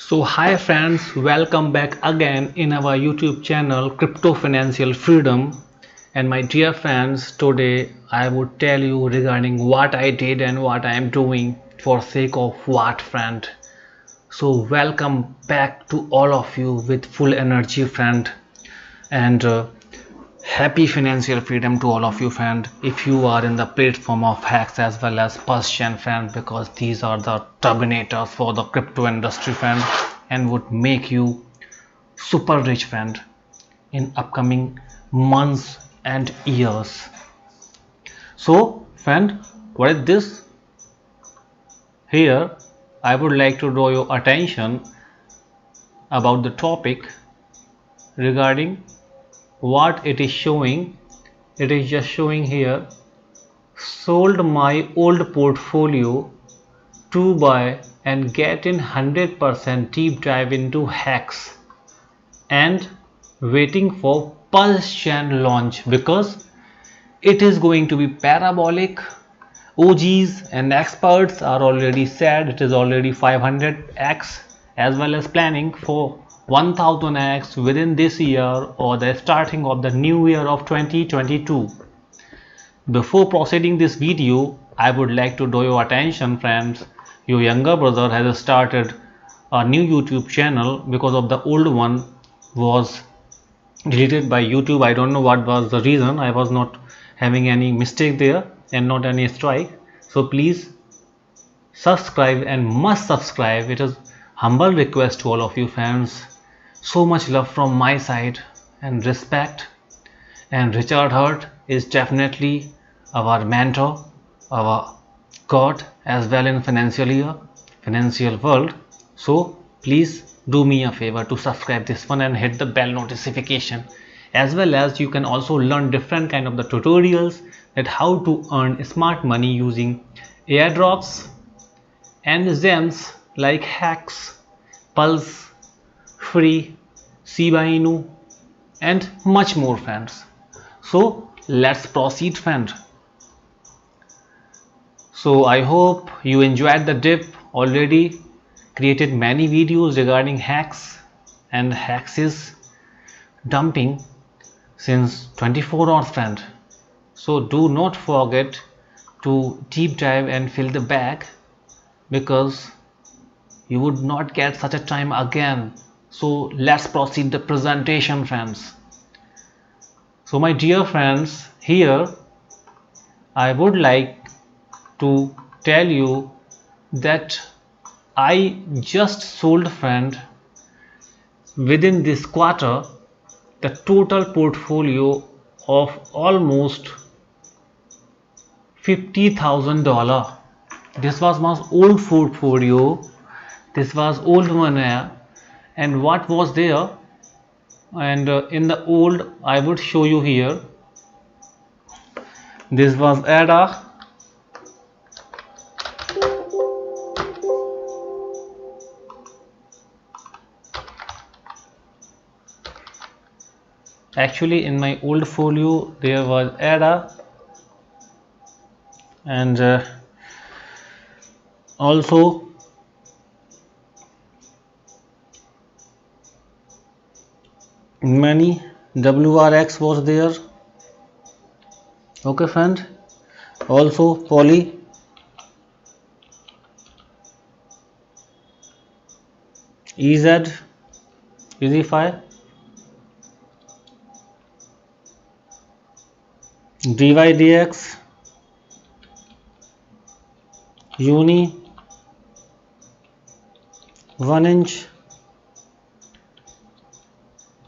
So hi friends, welcome back again in our YouTube channel Crypto Financial Freedom. And my dear friends, today I would tell you regarding what I did and what I am doing for sake of what, friend. So welcome back to all of you with full energy, friend, and happy financial freedom to all of you, friend. If you are in the platform of hacks as well as Persian, friend, because these are the terminators for the crypto industry, friend, and would make you super rich, friend, in upcoming months and years. So friend, what is this? Here I would like to draw your attention about the topic regarding what it is showing. It is just showing here, sold my old portfolio to buy and get in 100% deep dive into hacks and waiting for Pulse Chain launch because it is going to be parabolic. OGs and experts are already said it is already 500x as well as planning for 1000x within this year or the starting of the new year of 2022. Before proceeding this video, I would like to draw your attention, friends. Your younger brother has started a new YouTube channel because of the old one was deleted by YouTube. I don't know what was the reason. I was not having any mistake there and not any strike. So please subscribe and must subscribe. It is humble request to all of you fans. So much love from my side and respect. And Richard Hurt is definitely our mentor, our God as well in financial world. So please do me a favor to subscribe this one and hit the bell notification, as well as you can also learn different kind of the tutorials that how to earn smart money using airdrops and gems like hacks, pulse, free, Shiba Inu and much more, friends. So let's proceed, friend. So I hope you enjoyed the dip. Already created many videos regarding hacks and hacks is dumping since 24 hours, friend. So do not forget to deep dive and fill the bag because you would not get such a time again. So let's proceed the presentation, friends. So my dear friends, here I would like to tell you that I just sold, friend, within this quarter the total portfolio of almost $50,000. This was my old portfolio. This was old money, and what was there? And in the old, I would show you here. This was ADA. Actually, in my old folio, there was ADA, and also many WRX was there. Okay, friend. Also Poly, EZ, EasyFi, DYDX, Uni, 1 inch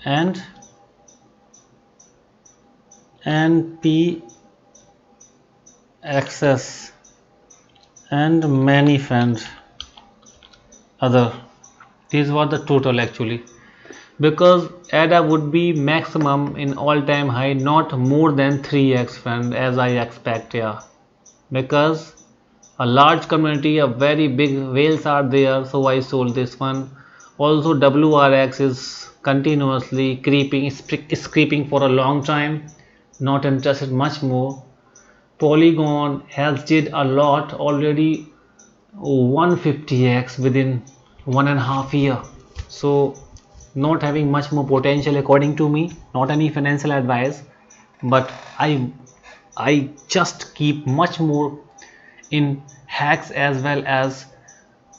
and NP access and many, friends, other. These were the total actually, because ADA would be maximum in all-time high, not more than 3x, friend, as I expect. Yeah, because a large community, a very big whales are there, so I sold this one. Also WRX is continuously creeping for a long time, not interested much more. Polygon has did a lot already, 150x within 1.5 year. So not having much more potential according to me, not any financial advice, but I just keep much more in hacks as well as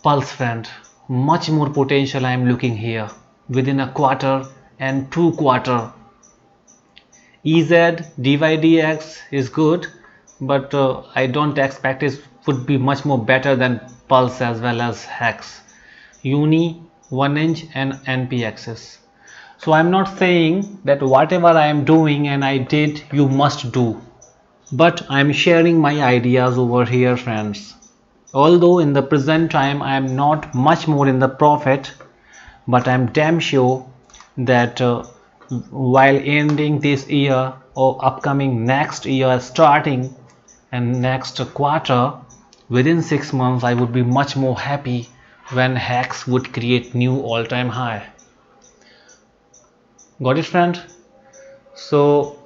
pulse friend. Much more potential I am looking here within a quarter and 2 quarter. EZ DYDX is good, but I don't expect it would be much more better than pulse as well as hex. Uni 1 inch and NP axis. So I'm not saying that whatever I am doing and I did you must do, but I'm sharing my ideas over here, friends. Although in the present time I am not much more in the profit, but I'm damn sure that while ending this year or upcoming next year starting and next quarter, within 6 months I would be much more happy when hex would create new all-time high. Got it, friend? So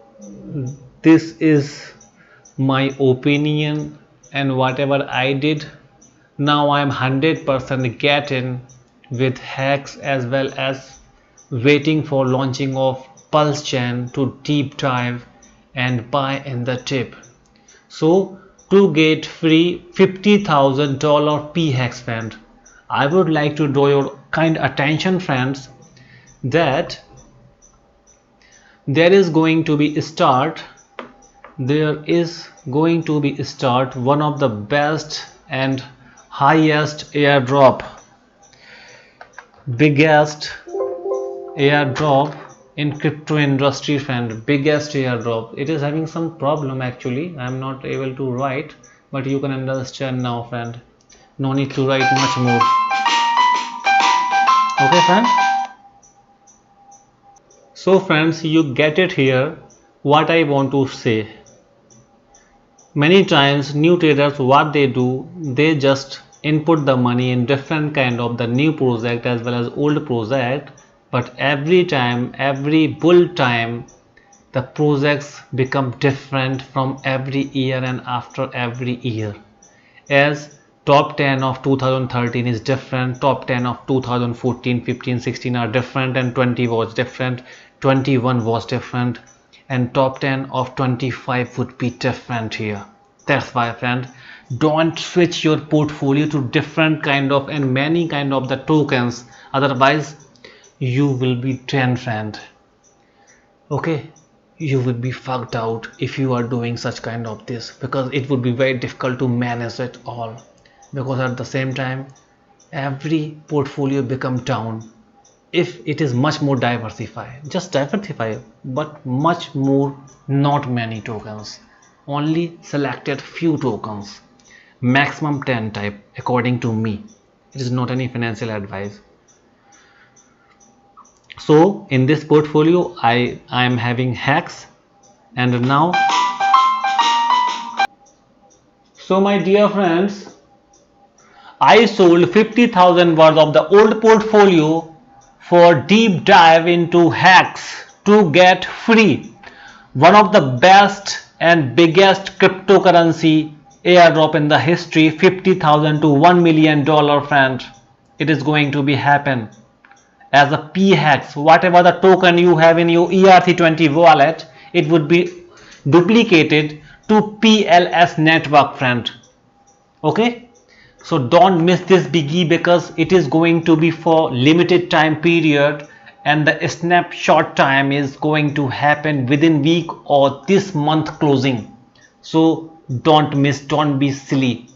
this is my opinion and whatever I did. Now I am 100% get in with hex as well as waiting for launching of pulse chain to deep dive and buy in the tip. So to get free $50,000 P hex, friend, I would like to draw your kind attention, friends, that there is going to be start one of the best and highest airdrop, biggest airdrop in crypto industry, friend. Biggest airdrop. It is having some problem actually. I am not able to write, but you can understand now, friend. No need to write much more. Okay, friend. So friends, you get it here what I want to say. Many times new traders, what they do, they just input the money in different kind of the new project as well as old project, but every time, every bull time, the projects become different from every year and after every year. As top 10 of 2013 is different, top 10 of 2014, 15, 16 are different, and 20 was different, 21 was different, and top 10 of 25 would be different here. That's why, friend, don't switch your portfolio to different kind of and many kind of the tokens, otherwise you will be drained, friend. Okay, you will be fucked out if you are doing such kind of this, because it would be very difficult to manage it all, because at the same time every portfolio become down. If it is much more diversified, just diversify, but much more, not many tokens, only selected few tokens, maximum 10 type according to me. It is not any financial advice. So in this portfolio I am having hex, and now, so my dear friends, I sold 50,000 worth of the old portfolio for deep dive into hex to get free one of the best and biggest cryptocurrency airdrop in the history, 50,000 to $1 million, friend. It is going to be happen as a P hex. Whatever the token you have in your ERC20 wallet, it would be duplicated to PLS network, friend. Okay, so don't miss this biggie, because it is going to be for limited time period, and the snapshot time is going to happen within week or this month closing. So don't miss, don't be silly,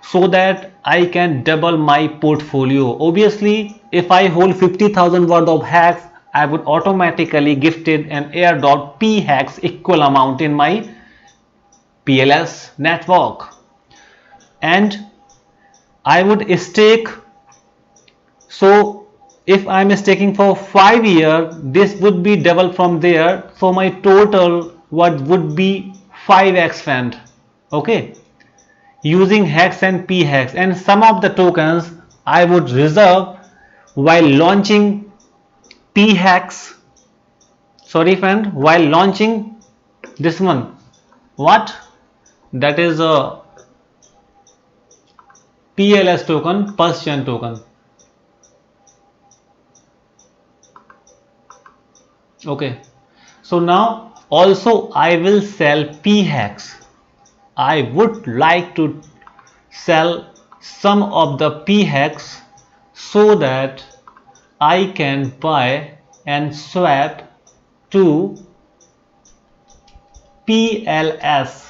so that I can double my portfolio. Obviously if I hold 50,000 worth of hex, I would automatically gifted an airdrop P hex equal amount in my PLS network, and I would stake. So if I am staking for 5 years, this would be double from there, so my total what would be 5x, friend. Okay, using hex and P hex, and some of the tokens I would reserve while launching P hex, sorry friend, while launching this one, what, that is a PLS token, pulse chain token. Okay, so now also I will sell PHEX. I would like to sell some of the PHEX so that I can buy and swap to PLS,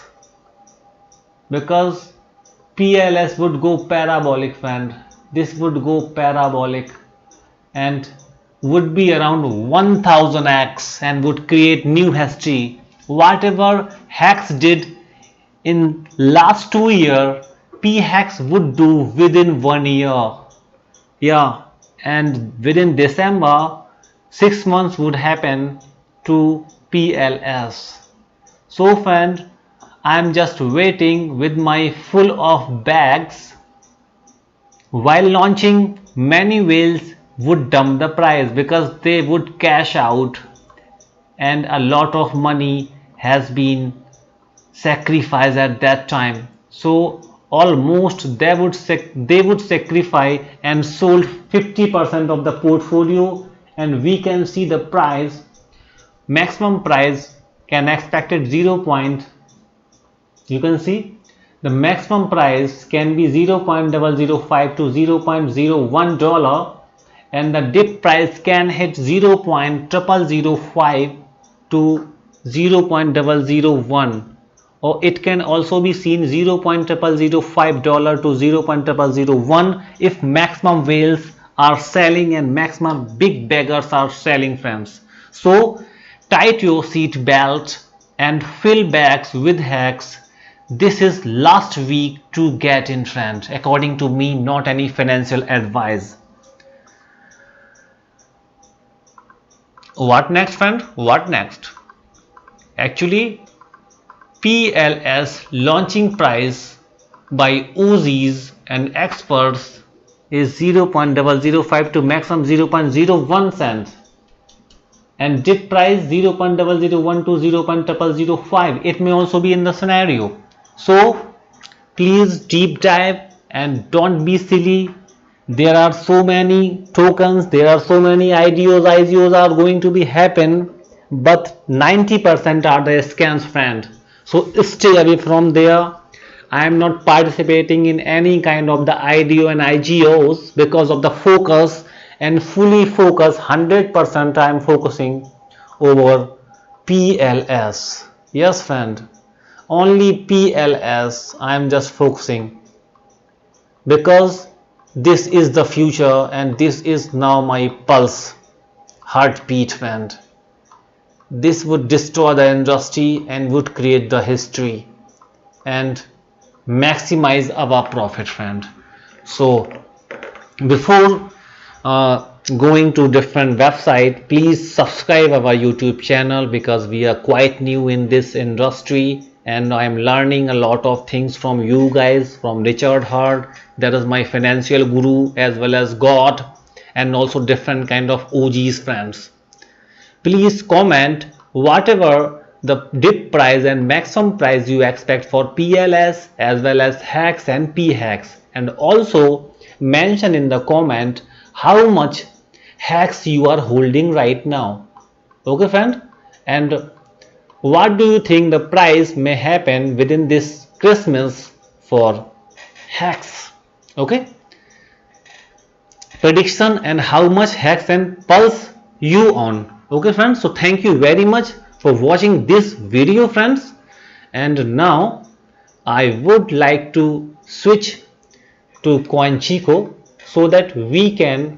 because PLS would go parabolic, friend. This would go parabolic and would be around 1000x and would create new history. Whatever HEX did in last 2 years, PHEX would do within 1 year. Yeah, and within December, 6 months would happen to PLS. So friend, I'm just waiting with my full of bags. While launching, many whales would dump the price because they would cash out, and a lot of money has been sacrificed at that time. So almost they would sacrifice and sold 50% of the portfolio, and we can see the price, maximum price can expected 0. You can see the maximum price can be 0.005 to $0.001, and the dip price can hit 0.0005 to 0.001, or it can also be seen $0.005 to 0.001 if maximum whales are selling and maximum big beggars are selling, friends. So tight your seat belt and fill bags with HEX. This is last week to get in, friend, according to me, not any financial advice. What next, friend? What next? Actually, PLS launching price by OGs and experts is 0.005 to maximum 0.01 cents, and dip price 0.001 to 0.005. It may also be in the scenario. So please deep dive and don't be silly. There are so many tokens, there are so many ICOs are going to be happen, but 90% are the scams, friend. So stay away from there. I am not participating in any kind of the IDO and IGOs because of the focus, and fully focus 100% I am focusing over PLS. Yes, friend, only PLS I am just focusing, because this is the future and this is now my pulse, heartbeat, friend. This would destroy the industry and would create the history and maximize our profit, friend. So before going to different website, please subscribe our YouTube channel, because we are quite new in this industry and I'm learning a lot of things from you guys, from Richard Heart, that is my financial guru, as well as God, and also different kind of OGs, friends. Please comment whatever the dip price and maximum price you expect for PLS as well as HEX and PHEX, and also mention in the comment how much HEX you are holding right now. Okay, friend, and what do you think the price may happen within this Christmas for HEX? Okay, prediction and how much HEX and pulse you on. Okay, friends, so thank you very much for watching this video, friends, and now I would like to switch to CoinChico so that we can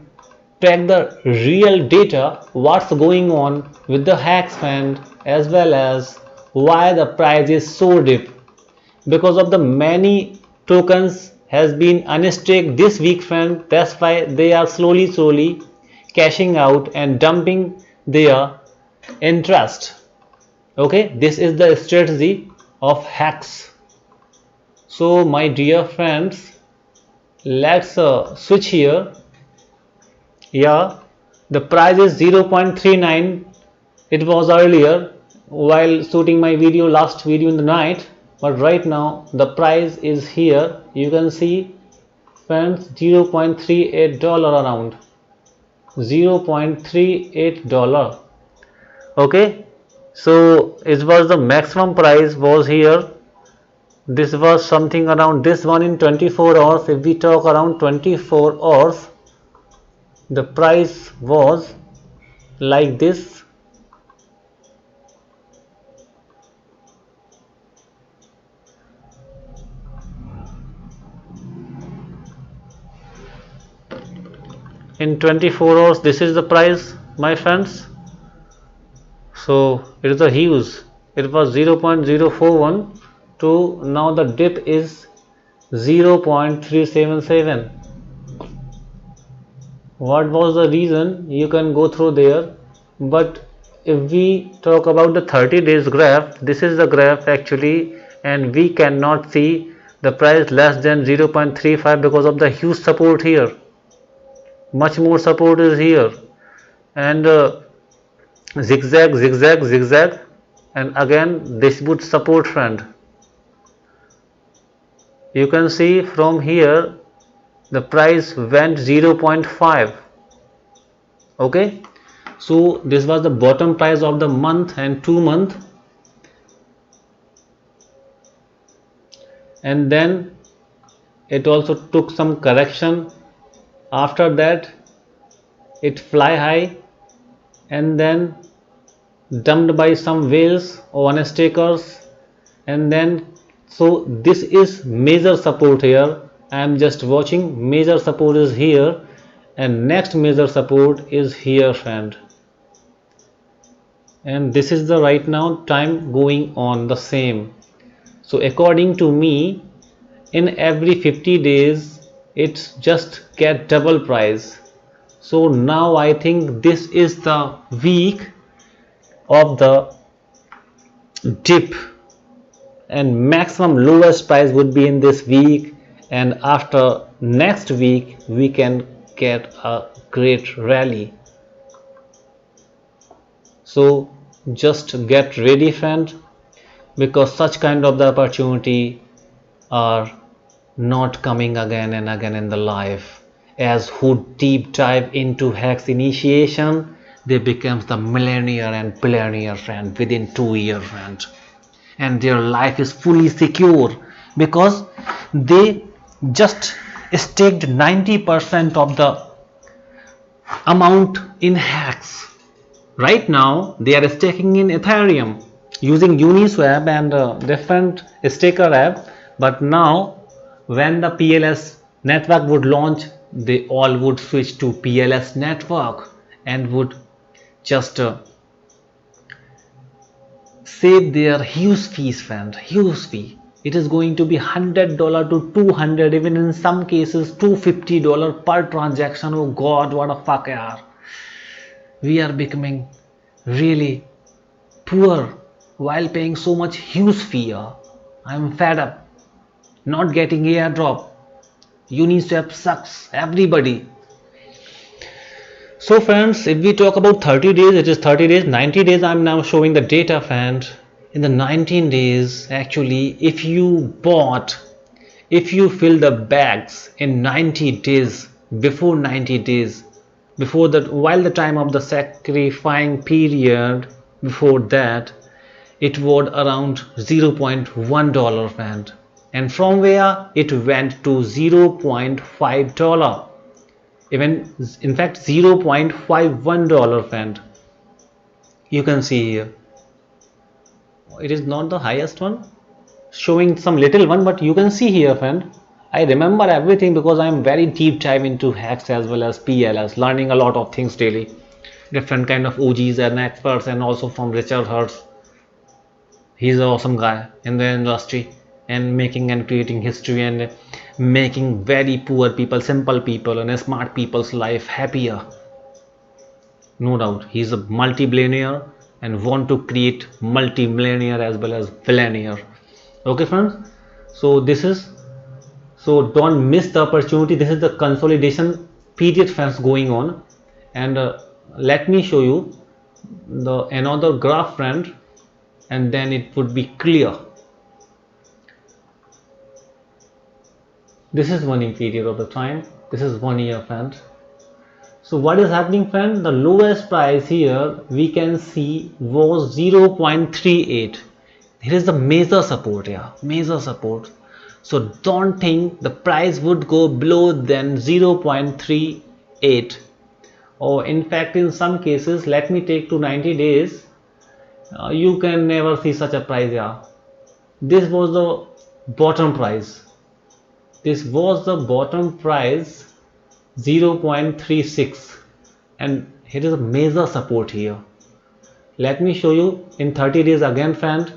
track the real data, what's going on with the HEX, friend, as well as why the price is so deep, because of the many tokens has been unstake this week, friend. That's why they are slowly cashing out and dumping their interest. Okay, this is the strategy of HEX. So my dear friends, let's switch here. Yeah, the price is 0.39. it was earlier while shooting my video, last video in the night, but right now the price is here. You can see, friends, $0.38 around $0.38. Okay, so it was the maximum price was here. This was something around this one in 24 hours. If we talk around 24 hours, the price was like this. In 24 hours, this is the price, my friends. So it is a huge. It was 0.041 to now the dip is 0.377. What was the reason? You can go through there, but if we talk about the 30 days graph, this is the graph actually, and we cannot see the price less than 0.35 because of the huge support here. Much more support is here, and zigzag, zigzag, zigzag, and again this would support trend. You can see from here the price went 0.5. Okay, so this was the bottom price of the month and 2 month, and then it also took some correction. After that it fly high and then dumped by some whales or honest takers, and then so this is major support here. I am just watching, major support is here, and next major support is here, friend, and this is the right now time going on the same. So according to me, in every 50 days it's just get double price. So now I think this is the week of the dip, and maximum lowest price would be in this week, and after next week we can get a great rally. So just get ready, friend, because such kind of the opportunity are not coming again and again in the life. As who deep dive into Hex initiation, they becomes the millionaire and billionaire, friend, within 2 years, friend, and their life is fully secure because they just staked 90% of the amount in Hex. Right now they are staking in Ethereum using Uniswap and different staker app, but now when the PLS network would launch, they all would switch to PLS network and would just save their huge fees, friend, huge fee. It is going to be $100 to 200, even in some cases $250 per transaction. Oh god, what a fuck, yaar. We are becoming really poor while paying so much huge fee. I am fed up not getting airdrop. Uniswap sucks everybody. So friends, if we talk about 30 days, it is 30 days, 90 days. I'm now showing the data, friend. In the 19 days, actually, if you fill the bags in 90 days, before 90 days, before that, while the time of the sacrificing period, before that, it was around $0.1, friend, and from where it went to $0.5, even in fact $0.51, friend. You can see here it is not the highest one, showing some little one, but you can see here, friend, I remember everything because I am very deep dive into Hex as well as PLS, learning a lot of things daily, different kind of OGs and experts, and also from Richard Hertz. He's an awesome guy in the industry and making and creating history and making very poor people, simple people and smart people's life happier. No doubt he's a multi-billionaire and want to create multi-millionaire as well as billionaire. Okay friends, so this is, so don't miss the opportunity. This is the consolidation period, friends, going on, and let me show you the another graph, friend, and then it would be clear. This is 1 year period of the time, this is 1 year, friend. So what is happening, friend? The lowest price here we can see was 0.38. Here is the major support here, major support. So don't think the price would go below than 0.38, or in fact in some cases, let me take to 90 days, you can never see such a price here. This was the bottom price. This was the bottom price, 0.36, and here is a major support here. Let me show you in 30 days again, friend.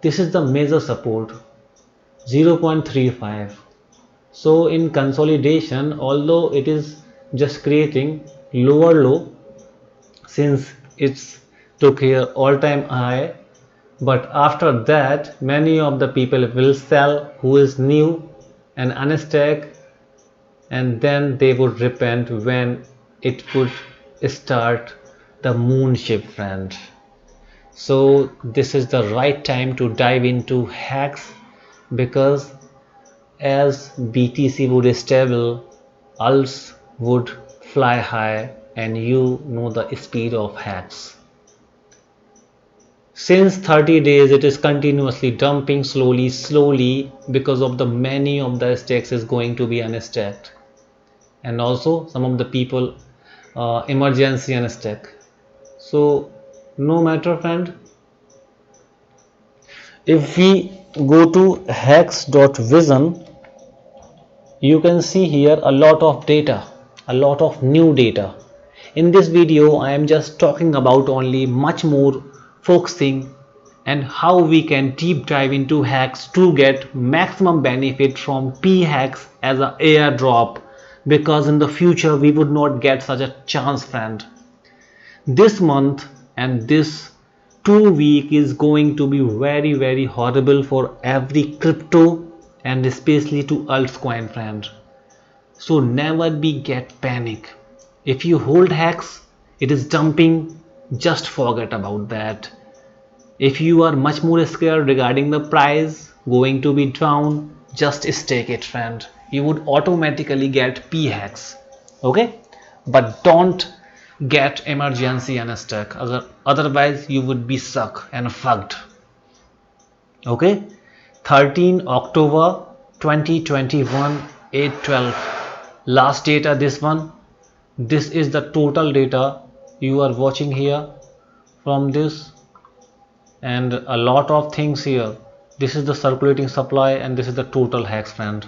This is the major support, 0.35. So in consolidation, although it is just creating lower low since it's took here all-time high, but after that many of the people will sell who is new and unstack, and then they would repent when it would start the moon shift, friend. So this is the right time to dive into HEX, because as BTC would stable, alts would fly high, and you know the speed of HEX. Since 30 days it is continuously dumping slowly because of the many of the stakes is going to be unstacked, and also some of the people emergency unstack. So no matter, friend, if we go to hex.vision, you can see here a lot of data, a lot of new data. In this video I am just talking about only much more focusing and how we can deep dive into HEX to get maximum benefit from PHEX as an airdrop, because in the future we would not get such a chance, friend. This month and this 2 week is going to be very horrible for every crypto and especially to altcoin, friend. So never be get panic. If you hold HEX, it is dumping, just forget about that. If you are much more scared regarding the price going to be down, just stake it, friend. You would automatically get PHEX, okay? But don't get emergency unstuck, otherwise you would be stuck and fucked, okay? 13 October 2021, 8:12, last data, this one. This is the total data you are watching here from this, and a lot of things here. This is the circulating supply and this is the total HEX, friend.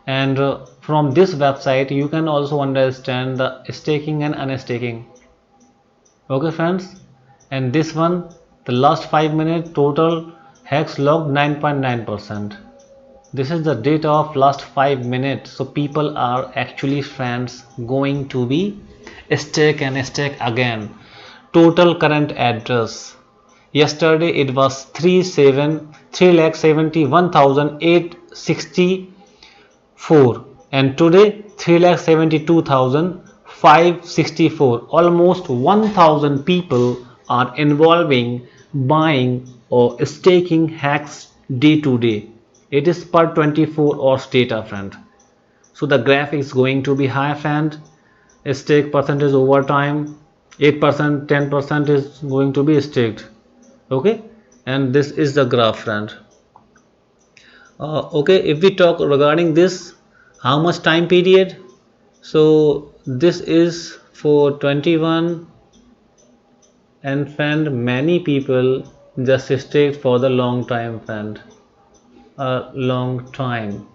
And from this website you can also understand the staking and unstaking, okay, friends. And this one, the last 5 minutes total HEX logged 9.9%. This is the data of last 5 minutes. So people are actually, friends, going to be stake and stake again. Total current address, yesterday it was 3,71,864 and today 3,72,564. Almost 1,000 people are involving buying or staking HEX day to day. It is per 24 hours data, friend. So the graph is going to be high, friend. Stake percentage over time, 8%, 10% is going to be staked, okay? And this is the graph, friend. Okay, if we talk regarding this, how much time period? So this is for 21, and friend, many people just staked for the long time, friend. A long time,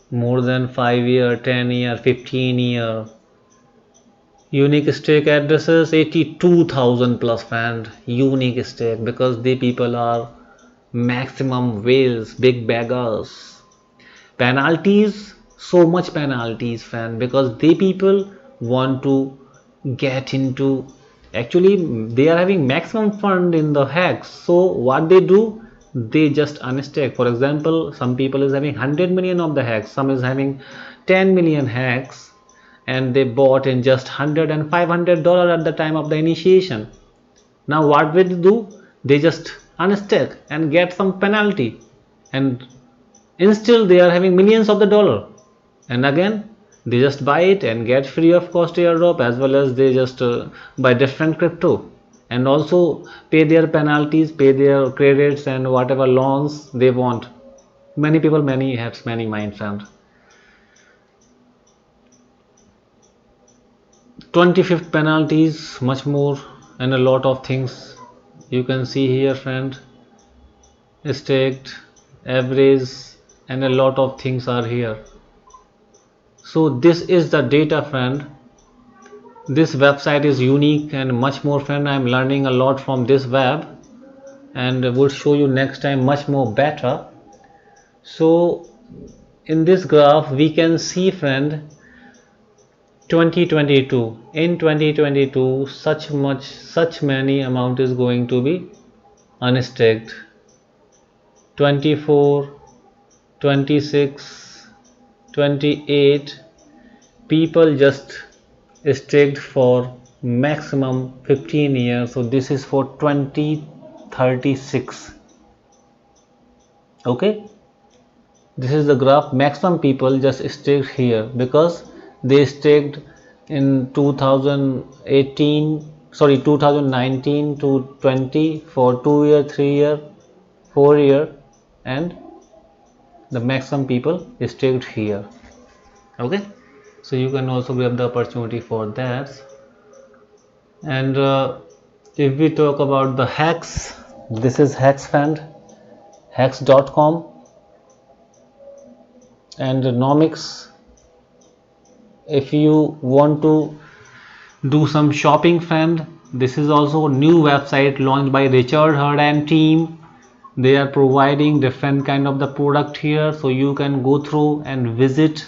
more than 5 year, 10 year, 15 year. Unique stake addresses 82,000 plus, friend. Unique stake, because they people are maximum whales, big beggars. Penalties, so much penalties, friend, because they people want to get into, actually they are having maximum fund in the HEX. So what they do, they just unstake. For example, some people is having 100 million of the HEX, some is having 10 million HEX, and they bought in just $100 and $500 at the time of the initiation. Now what will they do? They just unstake and get some penalty, and still they are having millions of the dollar, and again They just buy it and get free of cost airdrop, as well as they just buy different crypto and also pay their penalties, pay their credits and whatever loans they want. Many people, many heads, many minds, friend. 25th penalties, much more, and a lot of things you can see here, friend. Staked, average, and a lot of things are here. So this is the data, friend. This website is unique and much more, friend. I am learning a lot from this web and will show you next time much more better. So in this graph we can see, friend, 2022, in 2022 such many amount is going to be unstaked. 24, 26, 28 people just staked for maximum 15 years. So this is for 2036. okay, this is the graph. Maximum people just staked here because they staked in 2019 to 20 for 2 year, 3 year, 4 year, and the maximum people staked here. Okay, so you can also grab the opportunity for that. And if we talk about the Hex, this is Hex, friend, hex.com, and Nomics. If you want to do some shopping, friend, this is also a new website launched by Richard Heart and team. They are providing different kind of the product here, so you can go through and visit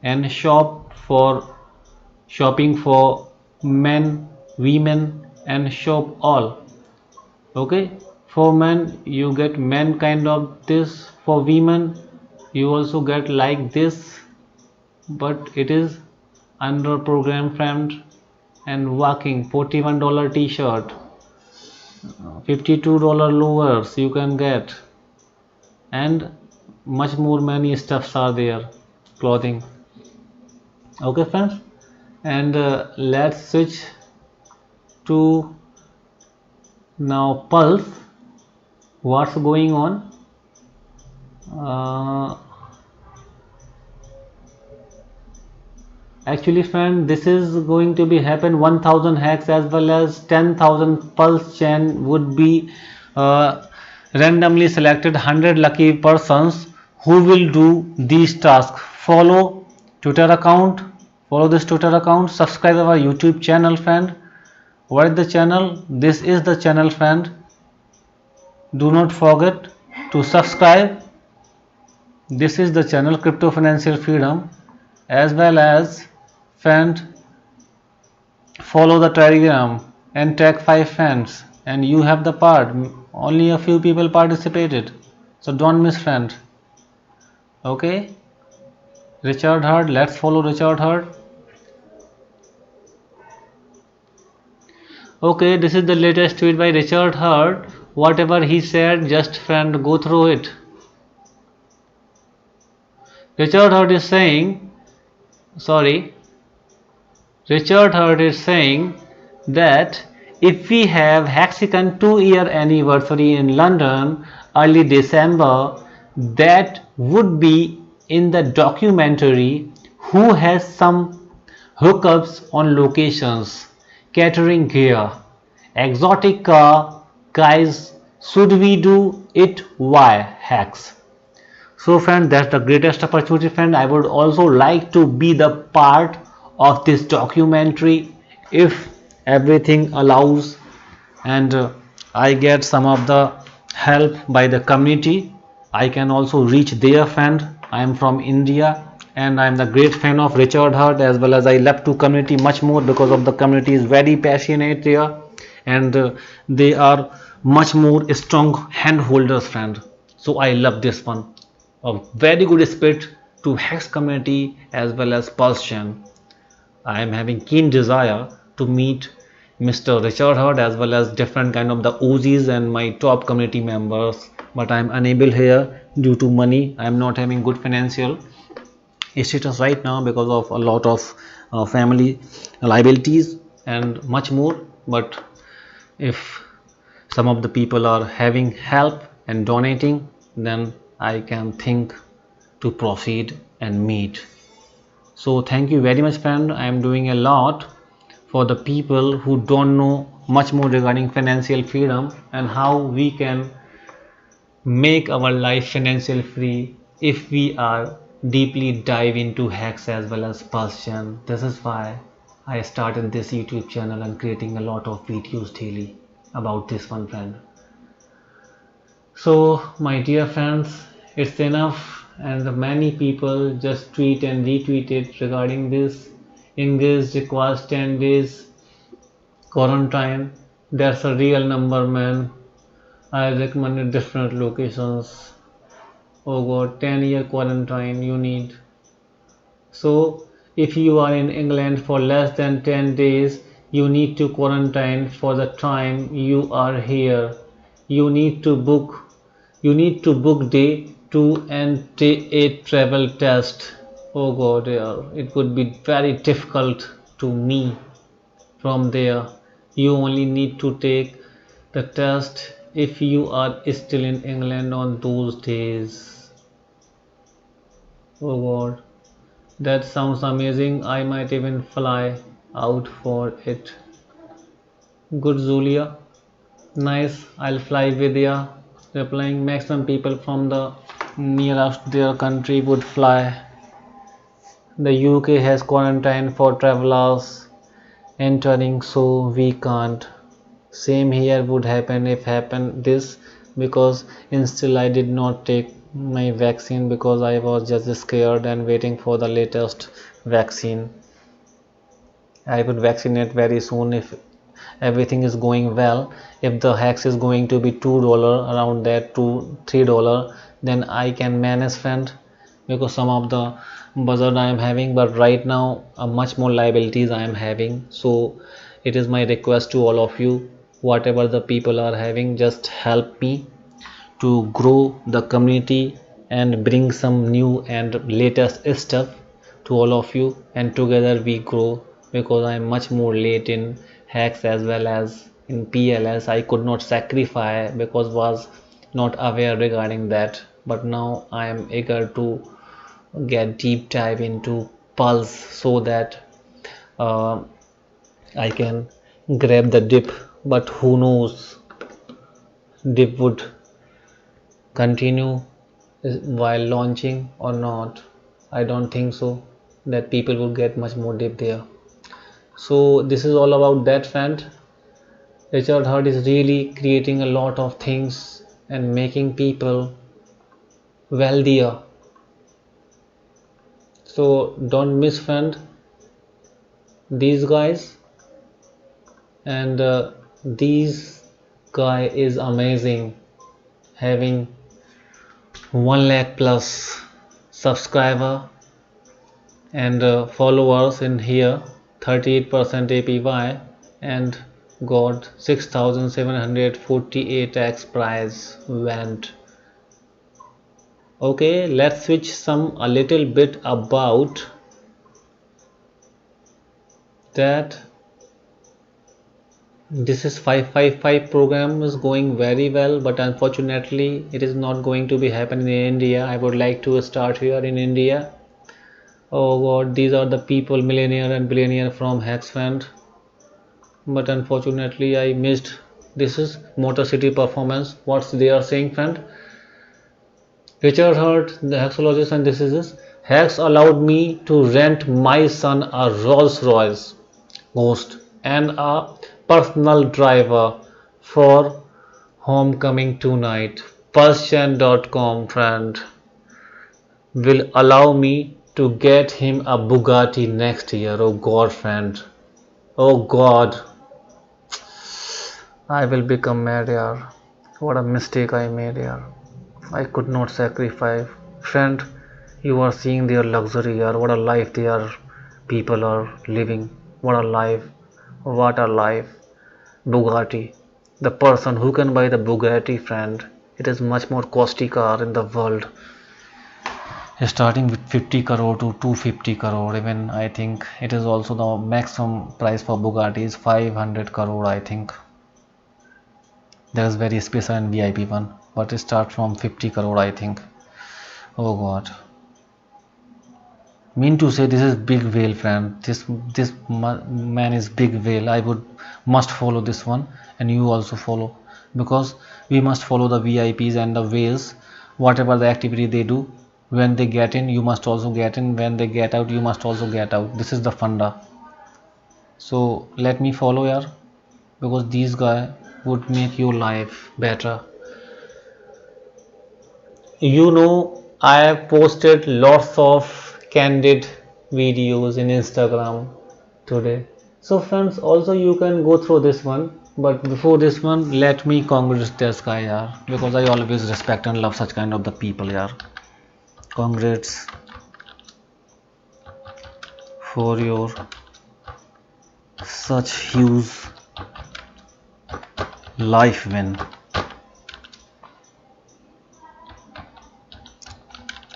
and shopping for men, women, and shop all. Okay, for men you get men kind of this, for women you also get like this, but it is under program, friend, and walking. $41 t-shirt, $52 lowers you can get, and much more many stuffs are there, clothing. Okay, friends, and let's switch to now Pulse. What's going on? Actually, friend, this is going to be happen 1000 hacks as well as 10,000 Pulse chain would be randomly selected 100 lucky persons who will do these tasks. Follow Twitter account, follow this Twitter account, subscribe our YouTube channel, friend. What is the channel? This is the channel, friend. Do not forget to subscribe. This is the channel, Crypto Financial Freedom, as well as, friend, follow the Telegram and tag 5 friends, and you have the part. Only a few people participated, so don't miss, friend. Okay, Richard Heart, let's follow Richard Heart. Okay, this is the latest tweet by Richard Heart. Whatever he said, just, friend, go through it. Richard Heart is saying that if we have Hexagon 2-year anniversary in London early December, that would be in the documentary Who Has Some Hookups on Locations, Catering Gear, Exotic Car, guys, should we do it? Why? Hacks. So, friend, that's the greatest opportunity, friend. I would also like to be the part of this documentary if everything allows, and I get some of the help by the community. I can also reach there, friend. I am from India and I am the great fan of Richard Heart, as well as I love to community much more because of the community is very passionate there, and they are much more strong handholders, friend. So I love this one. A very good spirit to Hex community as well as Pulse chain. I am having keen desire to meet Mr. Richard Heart as well as different kind of the OGs and my top community members, but I am unable here due to money. I am not having good financial status right now because of a lot of family liabilities and much more. But if some of the people are having help and donating, then I can think to proceed and meet. So thank you very much, friend. I am doing a lot for the people who don't know much more regarding financial freedom and how we can make our life financial free if we are deeply dive into hacks as well as passion. This is why I started this YouTube channel and creating a lot of videos daily about this one, friend. So my dear friends, it's enough, and many people just tweet and retweet it regarding this. Engaged requires 10 days quarantine. That's a real number, man. I recommended different locations. Oh god, 10-year quarantine you need. So if you are in England for less than 10 days, you need to quarantine for the time you are here. You need to book day 2 and day 8 travel test. Oh god, yeah, it would be very difficult to me from there. You only need to take the test if you are still in England on those days. Oh god, that sounds amazing. I might even fly out for it. Good, Zulia. Nice, I'll fly with ya. Replying, maximum people from the nearest their country would fly. The UK has quarantine for travelers entering, so we can't. Same here would happen if happen this, because still I did not take my vaccine because I was just scared and waiting for the latest vaccine. I would vaccinate very soon if everything is going well. If the hex is going to be $2 around that, $2-3, then I can manage, friend, because some of the budget I am having, but right now much more liabilities I am having. So it is my request to all of you, whatever the people are having, just help me to grow the community and bring some new and latest stuff to all of you, and together we grow, because I am much more late in hacks as well as in PLS. I could not sacrifice because was not aware regarding that, but now I am eager to get deep dive into Pulse so that uh, I can grab the dip. But who knows, dip would continue while launching or not. I don't think so that people will get much more dip there. So this is all about that, friend. Richard Hurt is really creating a lot of things and making people wealthier. So don't miss, friend, these guys. And these guy is amazing, having 1 lakh plus subscriber and followers in here, 38% APY, and got 6,748x prize went. Okay, let's switch a little bit about that. This is 555 program is going very well, but unfortunately it is not going to be happening in India. I would like to start here in India. Oh god, these are the people, millionaire and billionaire from HacksFund, but unfortunately I missed. This is Motor City Performance. What's they are saying, friend? Richard Hurt, the hexologist, and this is this. Hex allowed me to rent my son a Rolls Royce Ghost and a personal driver for homecoming tonight. Persian.com, friend, will allow me to get him a Bugatti next year. Oh god, friend. Oh god. I will become mad here. What a mistake I made here. I could not sacrifice. Friend, you are seeing their luxury here. What a life their people are living. What a life. What a life. Bugatti. The person who can buy the Bugatti, friend, it is much more costly car in the world. starting with 50 crore to 250 crore. Even I think it is also the maximum price for Bugatti is 500 crore. I think there is very special and VIP one, but it starts from 50 crore, I think. Oh god, mean to say this is big whale, friend. This man is big whale. I would must follow this one, and you also follow, because we must follow the VIPs and the whales. Whatever the activity they do, when they get in, you must also get in. When they get out, you must also get out. This is the funda. So let me follow here, because these guy would make your life better. You know, I have posted lots of candid videos in Instagram today. So friends, also you can go through this one. But before this one, let me congratulate this guy, yeah, because I always respect and love such kind of the people, yeah. Congrats for your such huge life win.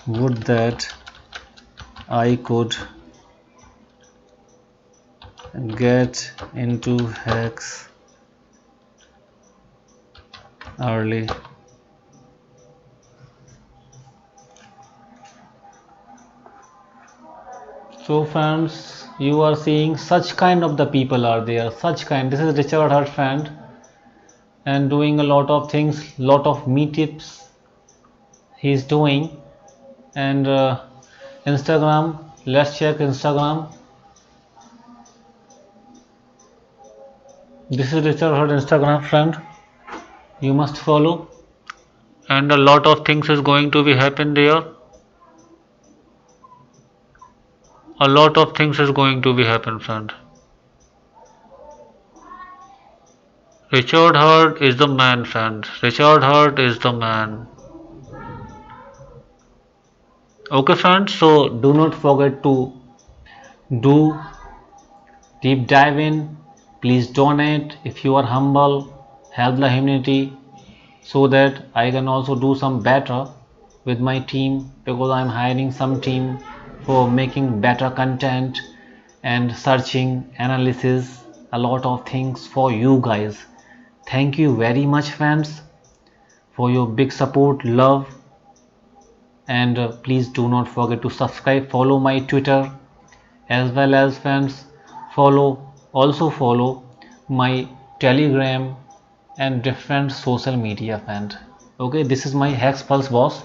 Would that I could get into hacks early. So friends, you are seeing such kind of the people are there, such kind. This is Richard Hart friend, and doing a lot of things, lot of meetups he is doing. And Instagram, let's check Instagram. This is Richard Hart Instagram friend, you must follow, and a lot of things is going to be happen there. A lot of things is going to be happen, friend. Richard Hart is the man, friend. Richard Hart is the man. Okay friends, so do not forget to do deep dive in. Please donate if you are humble, help the humanity, so that I can also do some better with my team, because I am hiring some team for making better content and searching, analysis, a lot of things for you guys. Thank you very much friends for your big support, love, and please do not forget to subscribe, follow my Twitter, as well as friends follow my Telegram and different social media, friend. Okay, this is my Hacks Pulse boss.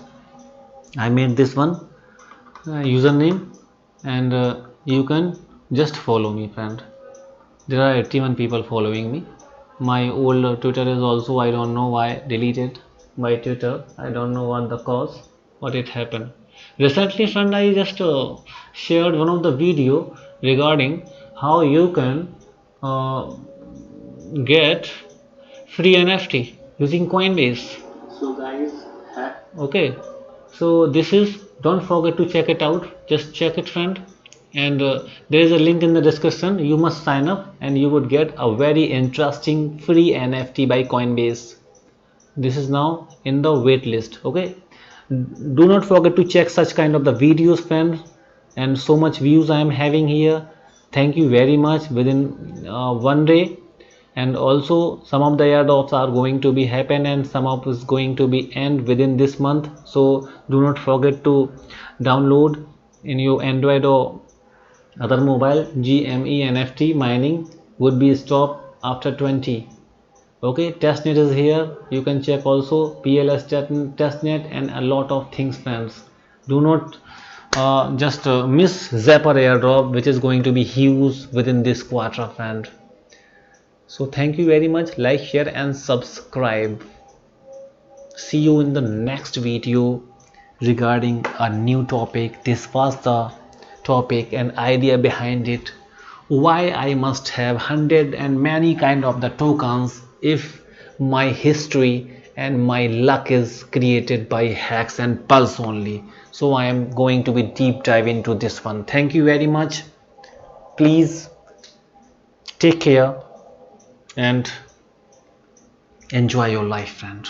I made this one username, and you can just follow me, friend. There are 81 people following me. My old Twitter is also, I don't know why deleted my Twitter. I don't know what the cause, what it happened. Recently friend, I just shared one of the video regarding how you can get free NFT using Coinbase. So guys, okay, so this is, don't forget to check it out, just check it friend, and there is a link in the description. You must sign up and you would get a very interesting free NFT by Coinbase. This is now in the wait list. Okay, do not forget to check such kind of the videos friends, and so much views I am having here. Thank you very much. Within one day, and also some of the airdrops are going to be happen, and some of is going to be end within this month. So do not forget to download in your Android or other mobile. GME NFT mining would be stopped after 20. Okay, testnet is here, you can check also PLS testnet and a lot of things friends. Do not just miss Zapper airdrop, which is going to be huge within this quarter, friend. So thank you very much. Like, share and subscribe. See you in the next video regarding a new topic. This was the topic and idea behind it, why I must have 100 and many kind of the tokens if my history and my luck is created by hacks and pulse only. So I am going to be deep dive into this one. Thank you very much. Please take care and enjoy your life, friend.